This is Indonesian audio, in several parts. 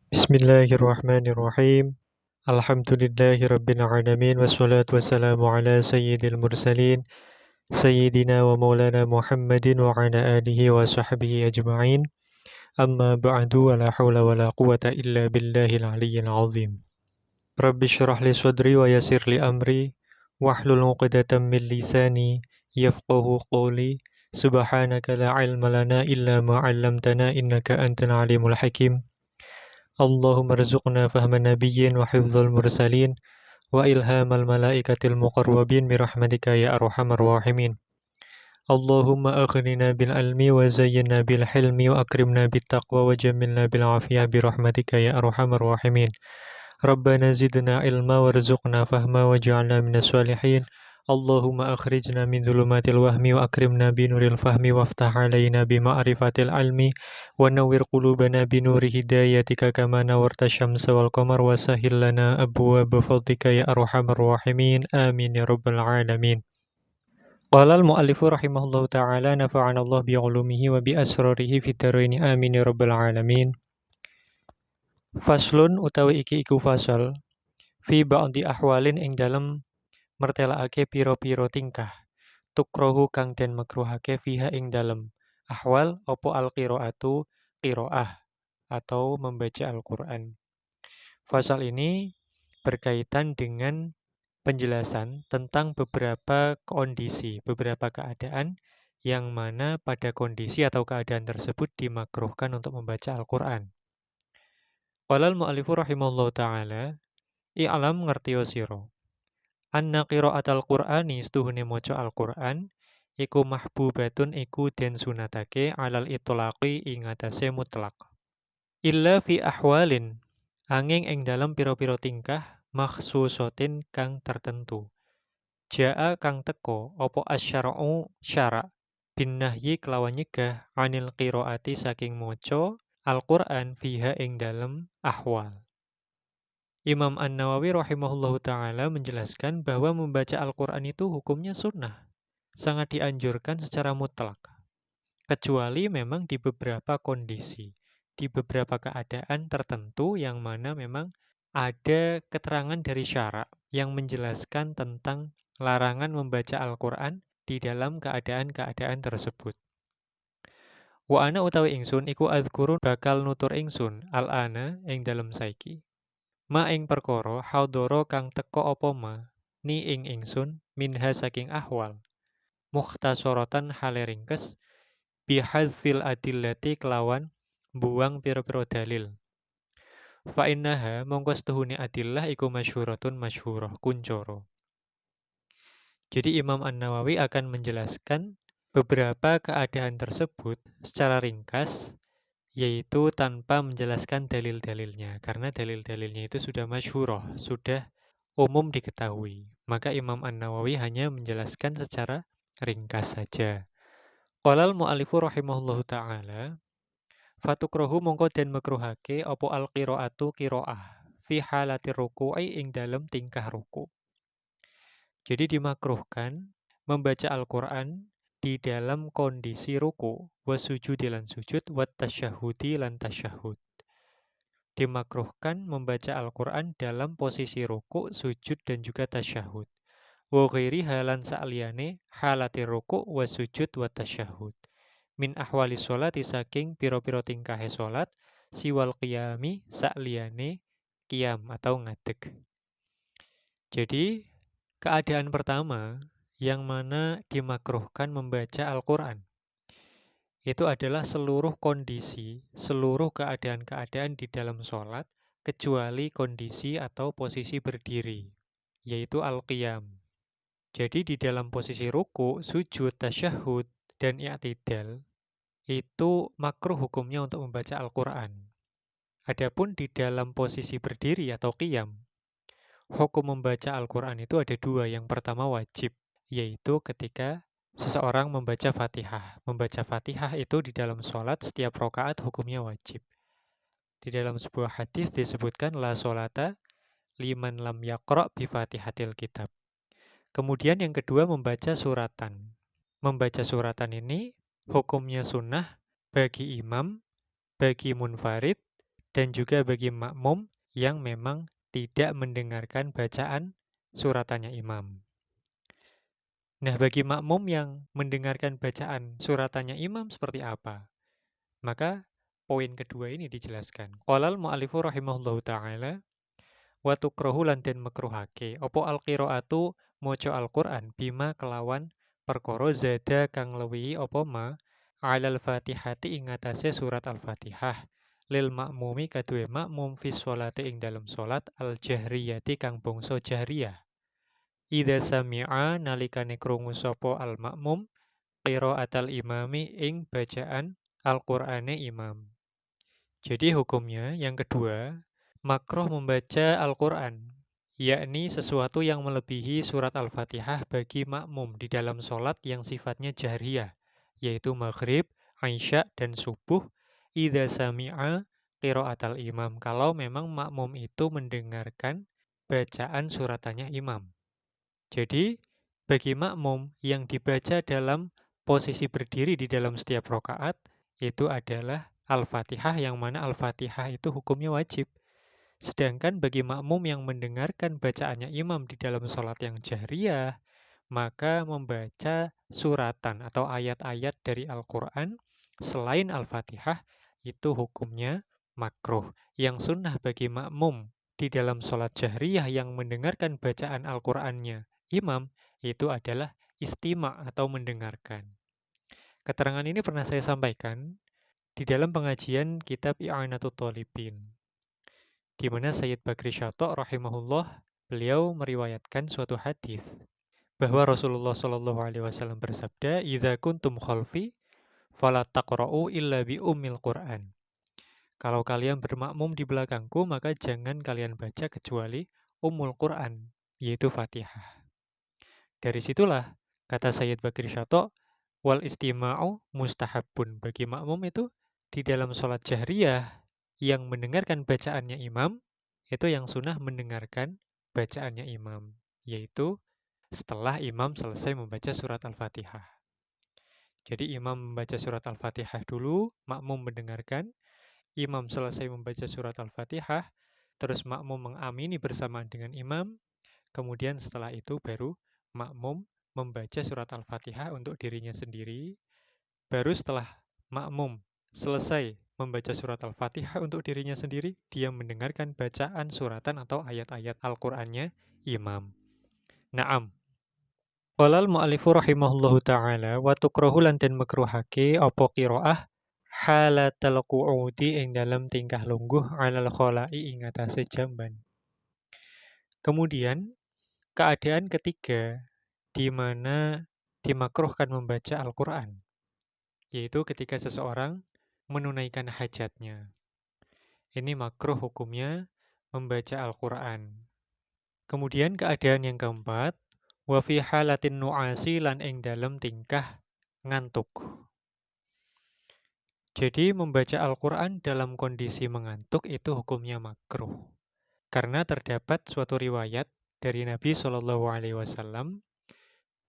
Bismillahirrahmanirrahim. Alhamdulillahirabbil alamin wassalatu wassalamu ala sayyidil mursalin sayyidina wa maulana Muhammadin wa ala alihi wa sahbihi ajma'in. Amma ba'du wa la haula wa la quwata illa billahil aliyyil azim. Rabbi syrah li sadri wa yassir li amri wahlul 'uqdatam min lisani yafqahu qawli. Subhanaka la ilma lana illa ma 'allamtana innaka antal alimul hakim. Allahumma rzuqna fahman nabiyyin wa hifdzal mursalin wa ilhamal malaikatil muqarrabin birahmatika ya arhamar rahimin. Allahumma aghnina bil ilmi wa zayyinna bil hilmi wa akrimna bit taqwa wa jammilna bil afiyah birahmatika ya arhamar rahimin. Rabbana zidna ilma warzuqna fahma waj'alna minas sholihin. Allahumma akhrijna min dhulumatil wahmi wa akrimna binuril fahmi waftah alaina bima'rifatil ilmi wa nawwir qulubana binuri hidayatika kama nawwarta syamsa wal qamar wa sahhil lana abwaaba fadlika ya arhamar rahimin. Amin ya rabbal alamin. Qala al-mu'allifu rahimahullahu ta'ala nafa'ana Allah bi 'ulumihi wa bi asrarihi fid dharain amin ya rabbal alamin. Faslun utawi iki iku fasal fi ba'di ahwalin ing dalem mertelakake piro-piro tingkah tukrohu kang den makruhake fiha ing dalem ahwal opo al-qiraatu qiraah atau membaca Al-Qur'an. Fasal ini berkaitan dengan penjelasan tentang beberapa kondisi, beberapa keadaan yang mana pada kondisi atau keadaan tersebut dimakruhkan untuk membaca Al-Qur'an. Qala al-mu'allifu rahimahullahu ta'ala i'lam ngertiyo sira anna qiraatal qur'ani setuhune maca Al-Qur'an iku mahbubatun iku den sunatake alal itlaqi ing atase mutlak illa fi ahwalin angin ing dalam piro-piro tingkah makhsusatin kang tertentu jaa kang teko opo asyara'u syara' bin nahyi kelawan nyegah anil qiraati saking maca Al-Qur'an fiha ing dalam ahwal. Imam An-Nawawi rahimahullahu ta'ala menjelaskan bahwa membaca Al-Quran itu hukumnya sunnah. Sangat dianjurkan secara mutlak. Kecuali memang di beberapa kondisi. Di beberapa keadaan tertentu yang mana memang ada keterangan dari syarak yang menjelaskan tentang larangan membaca Al-Quran di dalam keadaan-keadaan tersebut. Wa ana utawi ingsun iku adzkurun bakal nutur ingsun al-ana ing dalam saiki. Ma ing perkara hadoro kang teka apa ma ni ing ingsun minha saking ahwal mukhtasaratan hale ringkes bihadzfil adillati kelawan buang pira-pira dalil fa innaha mongko setuhune adillah iku masyhuratun masyhurah kuncoro. Jadi Imam An-Nawawi akan menjelaskan beberapa keadaan tersebut secara ringkas yaitu tanpa menjelaskan dalil-dalilnya karena dalil-dalilnya itu sudah masyhurah, sudah umum diketahui. Maka Imam An-Nawawi hanya menjelaskan secara ringkas saja. Qala al-mu'allifu rahimahullahu ta'ala fatukrohu mongko den makruhake opo al-qiraatu qiraah fi halati ruku'i ing dalem tingkah ruku. Jadi dimakruhkan membaca Al-Qur'an di dalam kondisi ruku wasujudi lan sujud wat tasyahudi lan tasyahud. Dimakruhkan membaca Al-Qur'an dalam posisi ruku, sujud dan juga tasyahud. Wa ghairi halan sa'liyane halati ruku wa sujud wa tasyahud. Min ahwali sholati saking piro-piro tingkahe salat siwal qiyami sa'liyane qiyam atau ngadeg. Jadi keadaan pertama yang mana dimakruhkan membaca Al-Qur'an itu adalah seluruh kondisi, seluruh keadaan-keadaan di dalam sholat, kecuali kondisi atau posisi berdiri, yaitu al-qiyam. Jadi di dalam posisi ruku, sujud, tasyahud, dan i'tidal, itu makruh hukumnya untuk membaca Al-Quran. Adapun di dalam posisi berdiri atau qiyam, hukum membaca Al-Quran itu ada dua. Yang pertama wajib, yaitu ketika seseorang membaca Fatihah. Membaca Fatihah itu di dalam sholat setiap rakaat hukumnya wajib. Di dalam sebuah hadis disebutkan la sholata liman lam yaqra' bi Fatihatil kitab. Kemudian yang kedua membaca suratan. Membaca suratan ini hukumnya sunnah bagi imam, bagi munfarid, dan juga bagi makmum yang memang tidak mendengarkan bacaan suratannya imam. Nah, bagi makmum yang mendengarkan bacaan suratannya imam seperti apa? Maka poin kedua ini dijelaskan. Qalal mu'alifu rahimahullahu ta'ala wa tukrahu lan den makruhake apa al-qiraatu maca Al-Qur'an bima kelawan perkara zada kang lewihi apa ma alal Fatihati ing atase surat Al-Fatihah lil makmumi kaduwe makmum fi sholati ing dalam salat al-jahriyati kang bangsa jahriyah. Idza sami'a nalikane krungu sapa al-makmum qiraatal imami ing bacaan Al-Qur'ane imam. Jadi hukumnya yang kedua, makruh membaca Al-Qur'an, yakni sesuatu yang melebihi surat Al-Fatihah bagi makmum di dalam sholat yang sifatnya jahriyah, yaitu maghrib, isya, dan subuh, idza sami'a qiraatal imam, kalau memang makmum itu mendengarkan bacaan suratannya imam. Jadi, bagi makmum yang dibaca dalam posisi berdiri di dalam setiap rokaat, itu adalah Al-Fatihah, yang mana Al-Fatihah itu hukumnya wajib. Sedangkan bagi makmum yang mendengarkan bacaannya imam di dalam sholat yang jahriyah, maka membaca suratan atau ayat-ayat dari Al-Quran selain Al-Fatihah itu hukumnya makruh. Yang sunnah bagi makmum di dalam sholat jahriyah yang mendengarkan bacaan Al-Qurannya imam itu adalah istima' atau mendengarkan. Keterangan ini pernah saya sampaikan di dalam pengajian kitab I'anatul Thalibin, di mana Sayyid Bakri Syato' rahimahullah beliau meriwayatkan suatu hadis bahwa Rasulullah Shallallahu Alaihi Wasallam bersabda, "Idza kuntum khalfi, fala taqra'u illa bi ummil Qur'an." Kalau kalian bermakmum di belakangku, maka jangan kalian baca kecuali Ummul Qur'an, yaitu Fatihah. Dari situlah kata Sayyid Bakri Syato, wal istima'u mustahabun. Bagi makmum itu di dalam sholat jahriyah yang mendengarkan bacaannya imam, itu yang sunnah mendengarkan bacaannya imam, yaitu setelah imam selesai membaca surat Al-Fatihah. Jadi imam membaca surat Al-Fatihah dulu, makmum mendengarkan, imam selesai membaca surat Al-Fatihah, terus makmum mengamini bersamaan dengan imam, kemudian setelah itu baru makmum membaca surat Al-Fatihah untuk dirinya sendiri. Baru setelah makmum selesai membaca surat Al-Fatihah untuk dirinya sendiri, dia mendengarkan bacaan suratan atau ayat-ayat Al-Qur'annya imam. Naam. Qalal mu'alifu rahimahullahu ta'ala wa tukrahu lan den makruhake apa qiraah halatal qu'udi ing dalam tingkah lungguh alal khola'i ing atase jamban. Kemudian keadaan ketiga di mana dimakruhkan membaca Al-Quran, yaitu ketika seseorang menunaikan hajatnya. Ini makruh hukumnya membaca Al-Quran. Kemudian keadaan yang keempat, wa fi halatin nu'asi lan ing dalam tingkah ngantuk. Jadi membaca Al-Quran dalam kondisi mengantuk itu hukumnya makruh. Karena terdapat suatu riwayat dari Nabi Shallallahu Alaihi Wasallam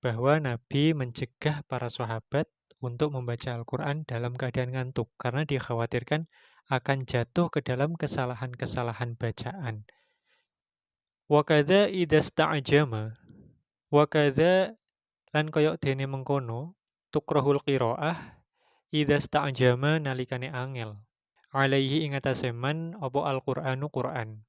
bahwa Nabi mencegah para sahabat untuk membaca Al-Quran dalam keadaan ngantuk karena dikhawatirkan akan jatuh ke dalam kesalahan-kesalahan bacaan. Wakadha idasta'ajama, wakadha lan koyok dene mengkono, tukrahul qiraah idasta'ajama nalikane angel, alaihi ingataseman opo Al-Qur'anu Qur'an.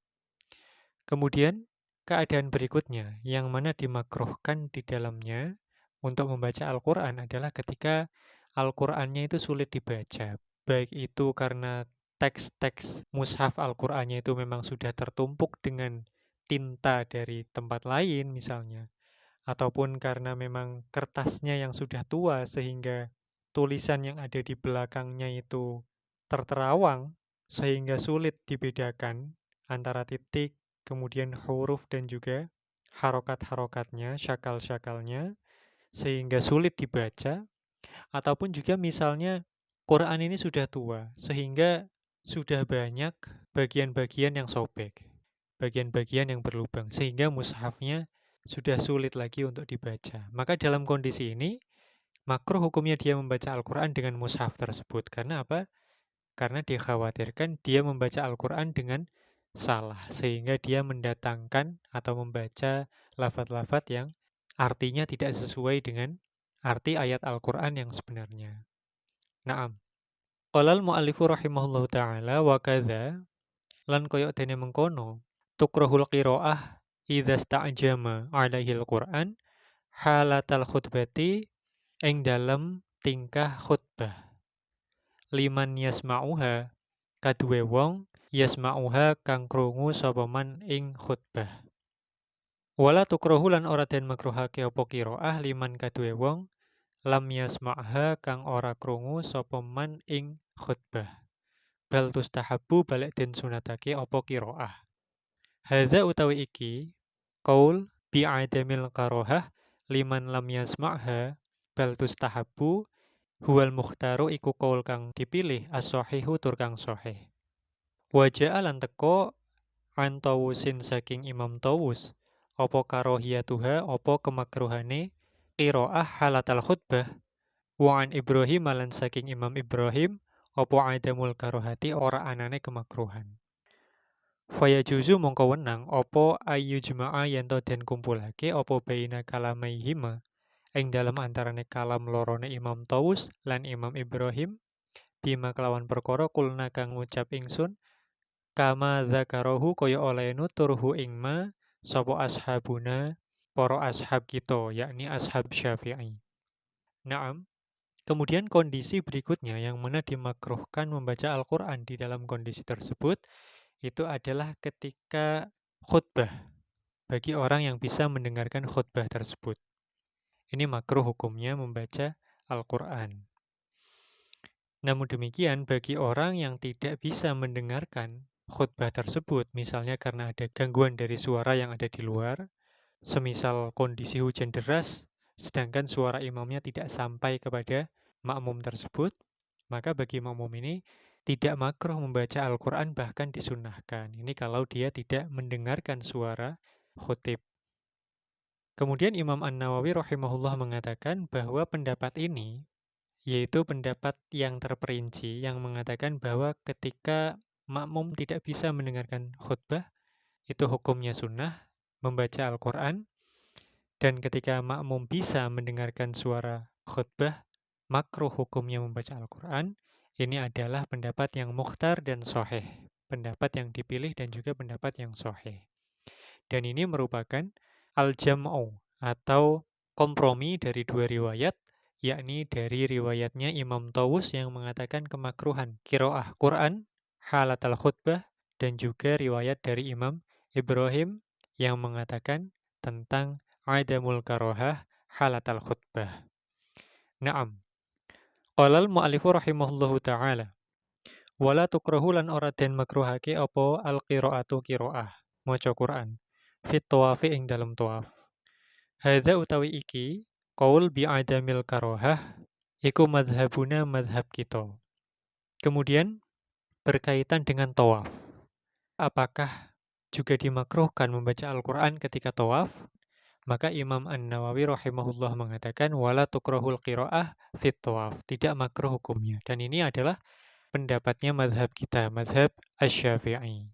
Kemudian keadaan berikutnya yang mana dimakruhkan di dalamnya untuk membaca Al-Quran adalah ketika Al-Qurannya itu sulit dibaca. Baik itu karena teks-teks mushaf Al-Qurannya itu memang sudah tertumpuk dengan tinta dari tempat lain misalnya. Ataupun karena memang kertasnya yang sudah tua sehingga tulisan yang ada di belakangnya itu terterawang sehingga sulit dibedakan antara titik, kemudian huruf dan juga harokat-harokatnya, syakal-syakalnya, sehingga sulit dibaca, ataupun juga misalnya Quran ini sudah tua, sehingga sudah banyak bagian-bagian yang sobek, bagian-bagian yang berlubang, sehingga mushafnya sudah sulit lagi untuk dibaca. Maka dalam kondisi ini, makruh hukumnya dia membaca Al-Quran dengan mushaf tersebut. Karena apa? karena dikhawatirkan dia membaca Al-Quran dengan salah, sehingga dia mendatangkan atau membaca lafaz-lafaz yang artinya tidak sesuai dengan arti ayat Al-Quran yang sebenarnya. Naam. Qalal mu'allifu rahimahullahu ta'ala wa kadza lan koyok dene mengkono tukrahul qiraah idza sta'jama 'alaihil Qur'an halatal khutbati ing dalem tingkah khutbah. Liman yasma'uha kaduwe wong yasma'uha kang krungu sapa man ing khutbah. Wala tukrahu lan ora den makruhake apa qiraah liman kaduwe wong lam yasma'ha kang ora krungu sapa man ing khutbah. Bal tustahabu balik den sunatake apa qiraah. Hadza utawi iki qaul bi'adamil karohah liman lam yasma'ha bal tustahabu huwal mukhtaru iku qaul kang dipilih as-sahihu tur kang sahih. Waja'a lan teko an Tawusin saking Imam Tawus apa karohiyatuha apa kemakruhane qiraah halatal khutbah wa an Ibrahim lan saking Imam Ibrahim apa adamul karohati ora anane kemakruhan. Faya juzu mongko wenang apa ayu jemaah yen to den kumpulake apa baina kalamaihima ing dalam antarane kalam lorone Imam Tawus lan Imam Ibrahim bima kelawan perkara kulna kang ngucap ingsun kama dzakarahu kaya oleh nuturhu ing ma sapa ashabuna para ashab kita yakni ashab Syafi'i. Naam. Kemudian kondisi berikutnya yang mana dimakruhkan membaca Al-Quran di dalam kondisi tersebut itu adalah ketika khutbah bagi orang yang bisa mendengarkan khutbah tersebut. Ini makruh hukumnya membaca Al-Quran. Namun demikian bagi orang yang tidak bisa mendengarkan khutbah tersebut, misalnya karena ada gangguan dari suara yang ada di luar, semisal kondisi hujan deras, sedangkan suara imamnya tidak sampai kepada makmum tersebut, maka bagi makmum ini tidak makruh membaca Al-Quran bahkan disunahkan. Ini kalau dia tidak mendengarkan suara khutib. Kemudian Imam An-Nawawi rahimahullah mengatakan bahwa pendapat ini yaitu pendapat yang terperinci yang mengatakan bahwa ketika makmum tidak bisa mendengarkan khutbah, itu hukumnya sunnah membaca Al-Quran. Dan ketika makmum bisa mendengarkan suara khutbah, makruh hukumnya membaca Al-Quran. Ini adalah pendapat yang mukhtar dan sahih. Pendapat yang dipilih dan juga pendapat yang sahih. Dan ini merupakan al-jam'u atau kompromi dari dua riwayat, yakni dari riwayatnya Imam Tawus yang mengatakan kemakruhan qiraah Quran, halat al-khutbah, dan juga riwayat dari Imam Ibrahim yang mengatakan tentang adamul karohah halatal khutbah. Naam. Qalal mu'alifu rahimahullahu ta'ala. Wala tukrahu lan ora den makruhake apa al-qiraatu qiraah, maca Quran. Fit tawafi ing dalam tawaf. Hadza utawi iki qaul bi adamil karohah iku madhabuna madhab kita. Kemudian berkaitan dengan tawaf. Apakah juga dimakruhkan membaca Al-Quran ketika tawaf? Maka Imam An-Nawawi rahimahullah mengatakan wala tukrahul qiraah fit tawaf, tidak makruh hukumnya. Dan ini adalah pendapatnya mazhab kita, mazhab Asy-Syafi'i.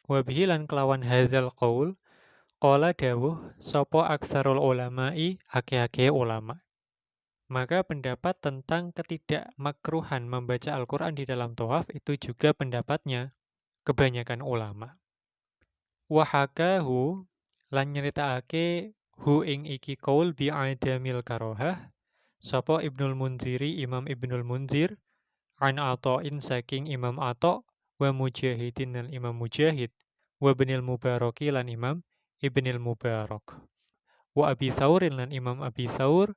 Wa bihi lan kelawan hadzal qaul qala dawuh sapa aksarul ulama'i akeh-akeh ulama. Maka pendapat tentang ketidakmakruhan membaca Al-Quran di dalam tawaf itu juga pendapatnya kebanyakan ulama. Wahakahu lan nyeritakake hu ing iki qaul bi adamil karohah sapa Ibnul Munziri Imam Ibnul Munzir an Atha'in saking Imam Atha wa Mujahidin lan Imam Mujahid wa Ibnil Mubaraki lan Imam Ibnil Mubarak wa Abi Thaurin lan Imam Abi Thaur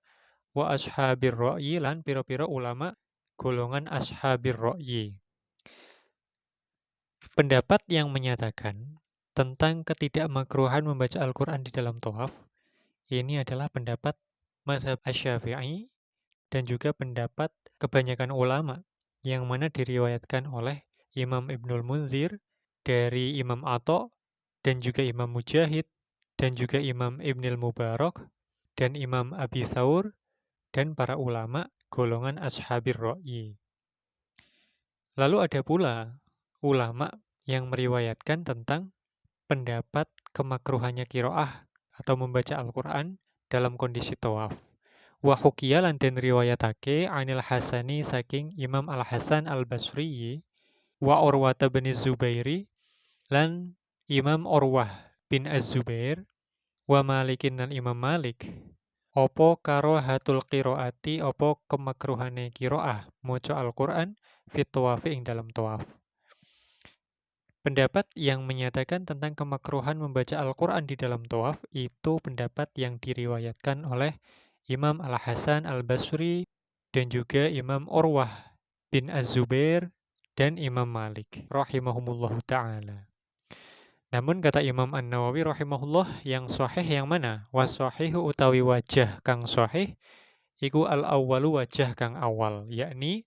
wa ashabir ra'yi lan pira-pira ulama golongan ashabir ra'yi. Pendapat yang menyatakan tentang ketidakmakruhan membaca Al-Quran di dalam tawaf, ini adalah pendapat mazhab Asy-Syafi'i dan juga pendapat kebanyakan ulama yang mana diriwayatkan oleh Imam Ibnul Munzir dari Imam Atha dan juga Imam Mujahid dan juga Imam Ibnul Mubarak dan Imam Abi Thaur dan para ulama golongan ashabir ra'yi. Lalu ada pula ulama yang meriwayatkan tentang pendapat kemakruhannya qiraah atau membaca Al-Qur'an dalam kondisi tawaf. Wa hukiya lan den riwayatake anil Hasani saking Imam Al-Hasan Al-Basri wa Urwata bin Zubairi lan Imam Urwah bin Az-Zubair wa Malikin lan Imam Malik opo karohatul qiraati opo kemakruhane qiraah maca Al-Qur'an fit tawafi ing dalam tawaf. Pendapat yang menyatakan tentang kemakruhan membaca Al-Quran di dalam tawaf itu pendapat yang diriwayatkan oleh Imam Al-Hasan Al-Basri dan juga Imam Urwah bin Az-Zubair dan Imam Malik rahimahumullahu ta'ala. Namun kata Imam An-Nawawi rahimahullah yang sahih yang mana? Wasahihu utawi wajah kang sahih iku al-awwalu wajah kang awal, yakni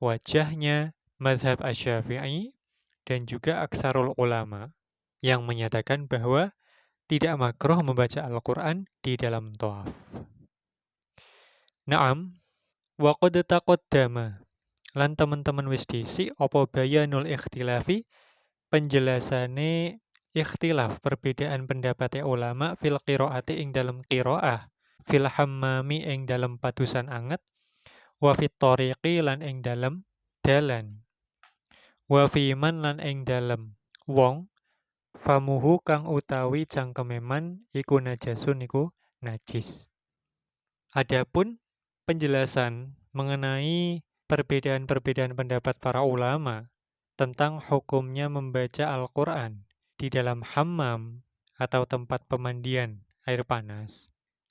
wajahnya mazhab Asy-Syafi'i dan juga aksarul ulama yang menyatakan bahwa tidak makruh membaca Al-Quran di dalam tawaf. Naam, wa qad taqaddama lan teman-teman wis dhisik apa bayanul ikhtilafi penjelasane ikhtilaf perbedaan pendapat ulama fil qiraati ing dalam qiraah fil hammami ing dalam padusan anget wa fit tariqi lan ing dalam dalan wa fiman lan ing dalam wong famuhu kang utawi cangkememan iku najasun iku najis. Adapun penjelasan mengenai perbedaan-perbedaan pendapat para ulama tentang hukumnya membaca Al-Quran di dalam hammam atau tempat pemandian air panas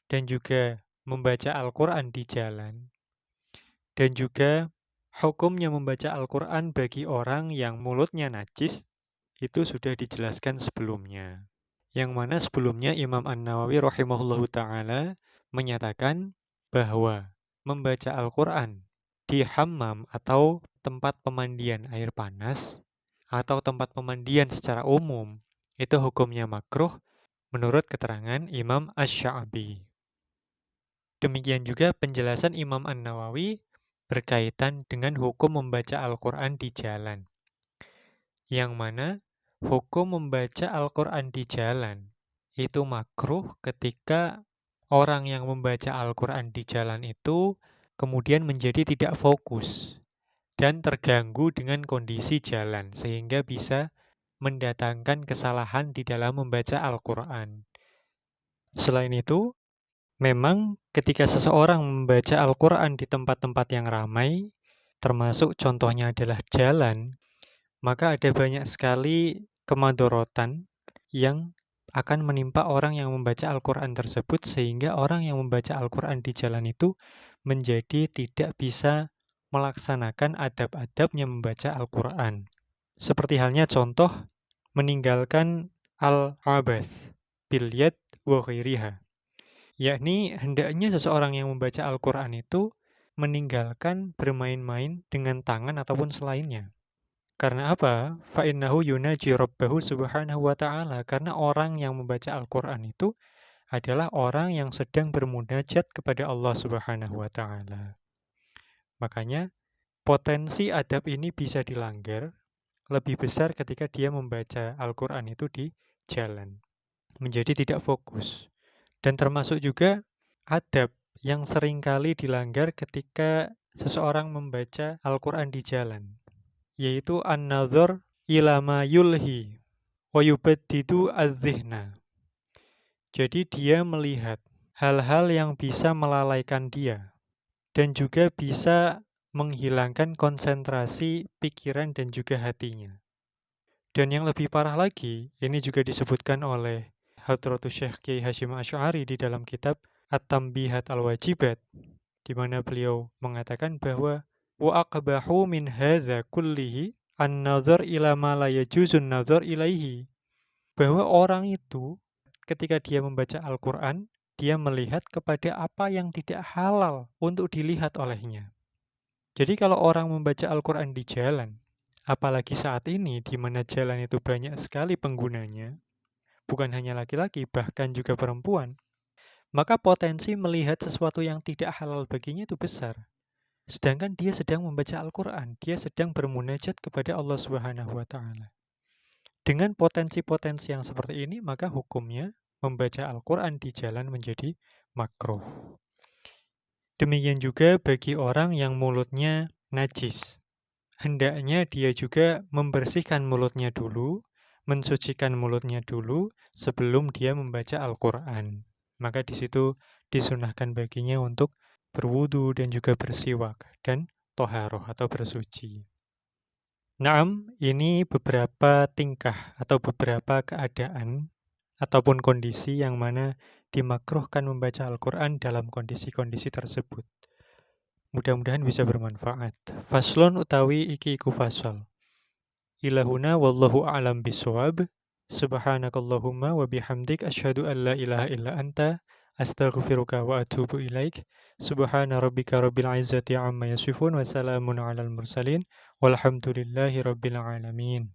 dan juga membaca Al-Quran di jalan dan juga hukumnya membaca Al-Quran bagi orang yang mulutnya najis itu sudah dijelaskan sebelumnya. Yang mana sebelumnya Imam An-Nawawi rahimahullahu ta'ala menyatakan bahwa membaca Al-Quran di hammam atau tempat pemandian air panas atau tempat pemandian secara umum itu hukumnya makruh menurut keterangan Imam Asy-Sya'bi. Demikian juga penjelasan Imam An-Nawawi berkaitan dengan hukum membaca Al-Quran di jalan. Yang mana hukum membaca Al-Quran di jalan itu makruh ketika orang yang membaca Al-Quran di jalan itu kemudian menjadi tidak fokus dan terganggu dengan kondisi jalan sehingga bisa mendatangkan kesalahan di dalam membaca Al-Quran. Selain itu, memang ketika seseorang membaca Al-Quran di tempat-tempat yang ramai, termasuk contohnya adalah jalan, maka ada banyak sekali kemadorotan yang akan menimpa orang yang membaca Al-Quran tersebut sehingga orang yang membaca Al-Quran di jalan itu menjadi tidak bisa melaksanakan adab-adabnya membaca Al-Quran. Seperti halnya contoh meninggalkan al-abath bil yad wa ghairiha. Yakni hendaknya seseorang yang membaca Al-Quran itu meninggalkan bermain-main dengan tangan ataupun selainnya. Karena apa? Fa'innahu yunaji rabbahu subhanahu wa ta'ala. Karena orang yang membaca Al-Quran itu adalah orang yang sedang bermunajat kepada Allah subhanahu wa ta'ala. Makanya potensi adab ini bisa dilanggar lebih besar ketika dia membaca Al-Quran itu di jalan. Menjadi tidak fokus. Dan termasuk juga adab yang seringkali dilanggar ketika seseorang membaca Al-Quran di jalan, yaitu an-nazar ila ma yulhi wa yubaddidu adz-dzihna. Jadi dia melihat hal-hal yang bisa melalaikan dia dan juga bisa menghilangkan konsentrasi pikiran dan juga hatinya. Dan yang lebih parah lagi, ini juga disebutkan oleh Hadratus Syekh Kiai Hasyim Asy'ari di dalam kitab At-Tambihat Al-Wajibat, di mana beliau mengatakan bahwa wa aqbahu min hadza kullihi an-nazar ila ma la yajuzun nazar ilaihi. Bahwa orang itu ketika dia membaca Al-Qur'an, dia melihat kepada apa yang tidak halal untuk dilihat olehnya. Jadi kalau orang membaca Al-Qur'an di jalan, apalagi saat ini di mana jalan itu banyak sekali penggunanya, bukan hanya laki-laki, bahkan juga perempuan, maka potensi melihat sesuatu yang tidak halal baginya itu besar. sedangkan dia sedang membaca Al-Quran, dia sedang bermunajat kepada Allah Subhanahu wa Ta'ala. Dengan potensi-potensi yang seperti ini, maka hukumnya membaca Al-Quran di jalan menjadi makruh. Demikian juga bagi orang yang mulutnya najis. Hendaknya dia juga membersihkan mulutnya dulu, mensucikan mulutnya dulu sebelum dia membaca Al-Quran. Maka di situ disunahkan baginya untuk berwudu dan juga bersiwak dan toharoh atau bersuci. Naam, ini beberapa tingkah atau beberapa keadaan ataupun kondisi yang mana dimakruhkan membaca Al-Quran dalam kondisi-kondisi tersebut. Mudah-mudahan bisa bermanfaat. Faslon utawi iki iku fasal. Ilahuna wallahu a'lam biswab. Subhanakallahumma wa bihamdik asyhadu an la ilaha illa anta astaghfiruka wa atubu ilaik. Subhana rabbika rabbil izzati amma yasifun wa salamun alal mursalin walhamdulillahi rabbil alamin.